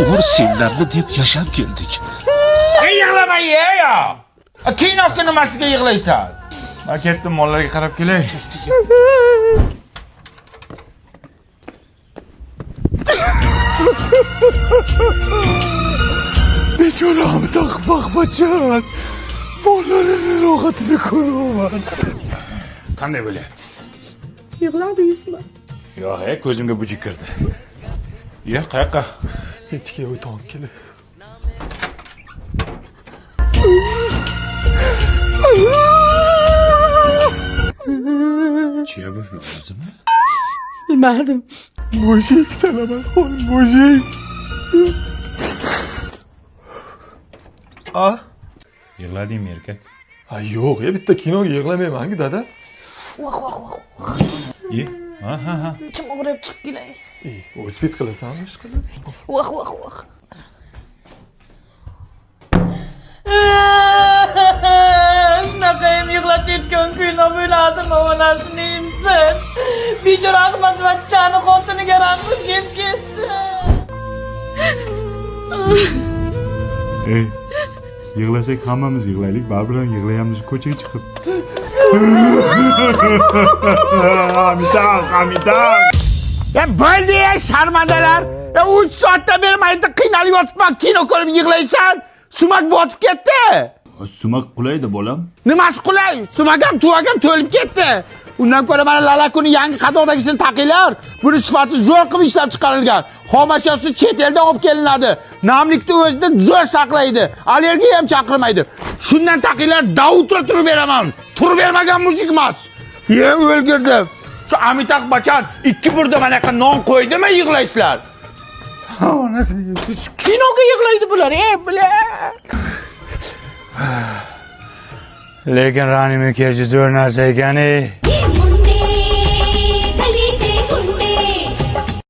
umr senlarni deb yashab keldik. Yig'lama ya. Kinoga nimasiga yig'laysan? Men ketdim, mollarga qarab kelay. Bechoramı takmak bachan. Mollarning rohatini ko'raman. Qanday bo'lyapti? Yig'ladingizmi? Yo'q, ko'zimga buji kirdi. Yo, qayoqqa? Hechga o'tib kelay. Chiya bu o'zimi? Bilmadim. Mujik salaman qo'y, mujik. A? Yig'ladingmi, erkak? Ha yo'q, bitta kinoga yig'lamayman-ku dada. Voh voh voh. Ha. Ichim og'rib chiqib kelay. O'zbek qilasanmi, ish qilib? Voh voh voh. Shunaqayam yig'latayotgan kino bo'ladimi, onasini imsin. Bechora Ahmadvachchani xotiniga rahmat kelib ketdi. Yig'lasak hammamiz yig'laylik, baribir yig'layamiz ko'chaga chiqib. Amitab. Ya bo'ldi ya sharmandalar. Ya 3 soatda bermaydi, qiynalib yotibman, kino ko'rib yig'laysan. Sumak botib ketdi. Sumak qulaydi bolam. Nimasi qulay? Sumak ham tuvagam to'lib ketdi. Undan ko'ra mana Lalakuni yangi qadoqdagisini taqinglar. Buni sifati zo'r qilib ishlab chiqarilgan. Xomashyosi chet eldan olib kelinadi. Namlikni o'zida zo'r saqlaydi. Allergiya ham chaqirmaydi. Shundan taqinglar, davutga turib beraman. Turib bermagan mujik emas. Ye, o'lgirdim. Shu Amitab Bachchan 2 burda mana yoqqa non qo'ydimi yig'laysizlar? Onasini kinoga yig'laydi bular, bular. Lekin Rani Mukerji zo'r narsa ekan.